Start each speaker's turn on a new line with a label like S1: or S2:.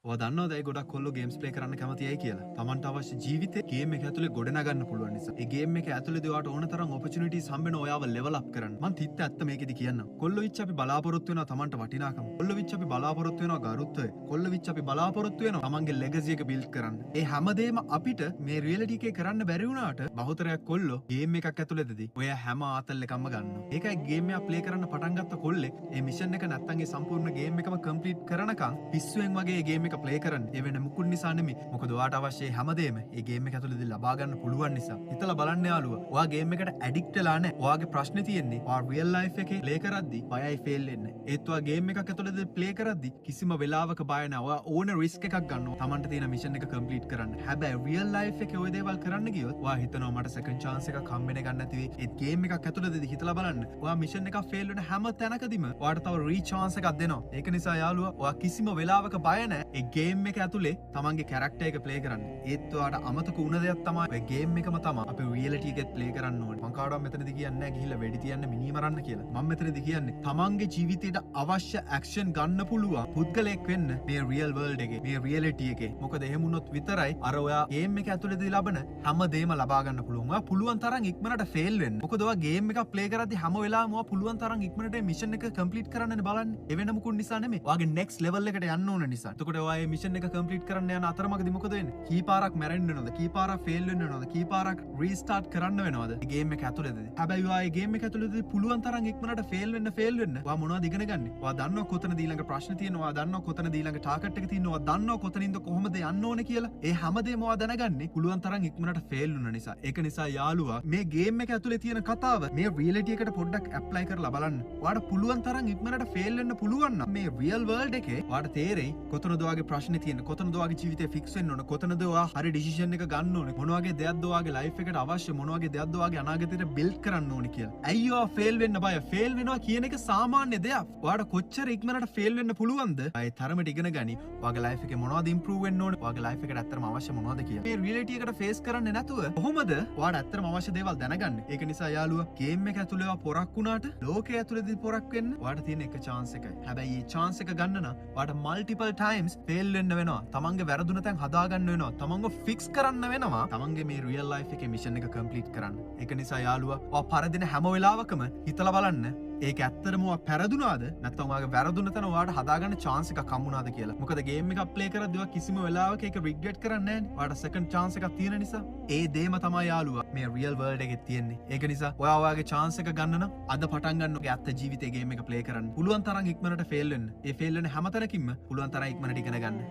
S1: ඔයා දන්නවද ඒ ගොඩක් කොල්ලෝ ගේම්ස් ප්ලේ කරන්න කැමතියි කියලා. Tamanට අවශ්‍ය ජීවිතේ ගේම් එක ඇතුලේ ගොඩනගන්න පුළුවන් නිසා. ඒ ගේම් එක ඇතුලේදී ඔයාට ඕන තරම් ඔපචුනිටිස් හම්බ වෙන ඔයාව ලෙවල් අප් කරන්න. මං තිත්ත ඇත්ත මේකෙදි කියන්නම්. කොල්ලෝ විච් අපි බලාපොරොත්තු වෙනවා Tamanට වටිනාකම. කොල්ලෝ විච් අපි බලාපොරොත්තු වෙනවා ගරුත්වය. කොල්ලෝ විච් අපි බලාපොරොත්තු වෙනවා Tamanගේ ලෙගසි එක බිල්ඩ් කරන්න. ඒ හැමදේම අපිට මේ රියැලිටි එකේ කරන්න බැරි වුණාට බහුතරයක් කොල්ලෝ ගේම් එකක් ඇතුලේදී ඔය හැම ආතල් එකක්ම ගන්නවා. ඒකයි ගේම් එක ප්ලේ කරන්න පටන් ගත්ත කොල්ලෙක් ඒ මිෂන් එක නැත්තම් ඒ සම්පූර්ණ ගේම් එකම කම්ප්ලීට් කරනකම් පිස්සුවෙන් වගේ ගේම් එක ප්ලේ කරන්න. ඒ වෙන මුකුත් නිසා නෙමෙයි. මොකද ඔයාට අවශ්‍ය හැමදේම ඒ ගේම් එක ඇතුළතදී ලබා ගන්න පුළුවන් නිසා. හිතලා බලන්න යාළුවා. ඔයා ගේම් එකට ඇඩික්ට් වෙලා නැහැ. ඔයාගේ ප්‍රශ්නේ තියෙන්නේ ඔයා රියල් ලයිෆ් එකේ ප්ලේ කරද්දී බයයි ෆේල් වෙන්නේ. ඒත් ඔයා ගේම් එකක් ඇතුළතදී ප්ලේ කරද්දී කිසිම වෙලාවක බය නැහැ. ඔයා ඕන රිස්ක් එකක් ගන්නවා. Tamanට තියෙන මිෂන් එක කම්ප්ලීට් කරන්න. හැබැයි රියල් ලයිෆ් එකේ ওই දේවල් කරන්න ගියොත් ඔයා හිතනවා මට සෙකන්ඩ් chance එකක් හම්බෙන්නේ ගන්න නැති වෙයි. ඒත් ගේම් එකක් ඇතුළතදී හිතලා බලන්න. ඔයා මිෂන් එකක් ෆේල් වෙන හැම තැනකදීම ඔයාට තව රීචාන්ස් එකක් දෙනවා. ඒක නිසා යාළුවා ඔයා කිසිම වෙලාවක බය නැහැ. ඒ ගේම් එක ඇතුලේ තමන්ගේ කැරක්ටර් එක ප්ලේ කරන්න. ඒත් ඔයාට අමතක වුණ දෙයක් තමයි ඔය ගේම් එකම තමයි අපි රියැලිටි එකෙත් ප්ලේ කරන්න ඕනේ. මං කාටවත් මෙතනදී කියන්නේ නැහැ ගිහිල්ලා වෙඩි තියන්න මිනි මරන්න කියලා. මම මෙතනදී කියන්නේ තමන්ගේ ජීවිතේට අවශ්‍ය ඇක්ෂන් ගන්න පුළුවන් පුද්ගලයෙක් වෙන්න මේ රියල් වර්ල්ඩ් එකේ මේ රියැලිටි එකේ. මොකද එහෙම වුණොත් විතරයි අර ඔයා ගේම් එක ඇතුලේදී ලබන හැම දෙයක්ම ලබා ගන්න පුළුවන්. ඔයා පුළුවන් තරම් ඉක්මනට ෆේල් වෙන්න. මොකද ඔයා ගේම් එකක් ප්ලේ කරද්දී හැම වෙලාවෙම ඔයා පුළුවන් තරම් ඉක්මනට මේ මිෂන් එක කම්ප්ලීට් කරන්නනේ බලන්නේ. ඒ වෙන මොකුත් නිසා නෙමෙයි. ඔයාගේ නෙක්ස්ට් ලෙවල් එකට යන්න ඕන නිසා. එතකොට ඔයා මේ මිෂන් එක කම්ප්ලීට් කරන්න යන අතරමඟදී මොකද වෙන්නේ? කී පාරක් මැරෙන්න වෙනවද? කී පාරක් ෆේල් වෙන්න වෙනවද? කී පාරක් රීස්ටාර්ට් කරන්න වෙනවද? මේ ගේම් එක ඇතුළතදී. හැබැයි ඔයා මේ ගේම් එක ඇතුළතදී පුළුවන් තරම් ඉක්මනට ෆේල් වෙන්න. ඔයා මොනවද ඉගෙන ගන්නේ? ඔයා දන්නව කොතනද ඊළඟ ප්‍රශ්න තියෙනවා. ඔයා දන්නව කොතනද ඊළඟ ටාගට් එක තියෙනවා. ඔයා දන්නව කොතනින්ද කොහොමද යන්න ඕනේ කියලා. ඒ හැමදේම ඔයා දැනගන්නේ පුළුවන් තරම් ඉක්මනට ෆේල් වුණ නිසා. ඒක නිසා යාළුවා මේ ගේම් එක ඇතුලේ තියෙන කතාව මේ රියැලිටි එකට පොඩ්ඩක් ඇප්ලයි කරලා බලන්න. ඔයාට පුළුවන් තරම් ඉක්මනට ෆේල් වෙන්න පුළුවන් නම් මේ රියල් වර්ල්ඩ් එකේ ඔයාට තේරෙයි කොතනද ඔයාගේ ප්‍රශ්නේ තියෙන්නේ. කොතනද ඔයාගේ ජීවිතේ ෆික්ස් වෙන්න ඕන. කොතනද ඔයා හරි ඩිසිෂන් එක ගන්න ඕනේ. මොන වගේ දෙයක්ද ඔයාගේ ලයිෆ් එකට අවශ්‍ය. මොන වගේ දෙයක්ද ඔයාගේ අනාගතයට බිල්ඩ් කරන්න ඕනේ කියලා. ඇයි ඔයා ෆේල් වෙන්න බය? ෆේල් වෙනවා කියන එක සාමාන්‍ය දෙයක්. ඔයාට කොච්චර ඉක්මනට ෆේල් වෙන්න පුළුවන්ද? අය තරමට ඉගෙන ගනි. ඔයාගේ ලයිෆ් එකේ මොනවද ඉම්ප්‍රූව් වෙන්න ඕනේ. ඔයාගේ ලයිෆ් එකට ඇත්තටම අවශ්‍ය මොනවද කියලා. මේ රියැලිටි එකට ෆේස් කරන්නේ නැතුව කොහොමද ඔයාට ඇත්තටම අවශ්‍ය දේවල් දැනගන්නේ? ඒක නිසා යාළුවා ගේම් එක ඇතුලේ ඔයා පොරක් වුණාට ලෝකයේ ඇතුලේදී පොරක් වෙන්න ඔයාට තියෙන එක chance එකයි. හැබැයි මේ chance එක ගන්න නම් ඔයාට multiple times fail වෙන්න වෙනවා. තමන්ගේ වැරදුන තැන් හදා ගන්න වෙනවා. තමන්ව fix කරන්න වෙනවා. තමන්ගේ මේ real life එකේ mission එක complete කරන්න. ඒක නිසා යාළුවා ඔයා පරදින හැම වෙලාවකම හිතලා බලන්න ඒක ඇත්තටම ඔයා පෙරදුනාද නැත්නම් ඔයාගේ වැරදුන තැන ඔයාට හදාගන්න chance එකක් හම්බුණාද කියලා. මොකද ගේම් එකක් ප්ලේ කරද්දී ඔයා කිසිම වෙලාවක ඒක regret කරන්නේ නැහැ. ඔයාට second chance එකක් තියෙන නිසා. ඒ දේම තමයි යාළුවා මේ real world එකේ තියෙන්නේ. ඒක නිසා ඔයා ඔයාගේ chance එක ගන්න නම් අද පටන් ගන්න ඔගේ ඇත්ත ජීවිතේ ගේම් එක ප්ලේ කරන්න. පුළුවන් තරම් ඉක්මනට fail වෙන්න. ඒ fail වෙන හැම තැනකින්ම පුළුවන් තරම් ඉක්මනට ඉගෙන ගන්න.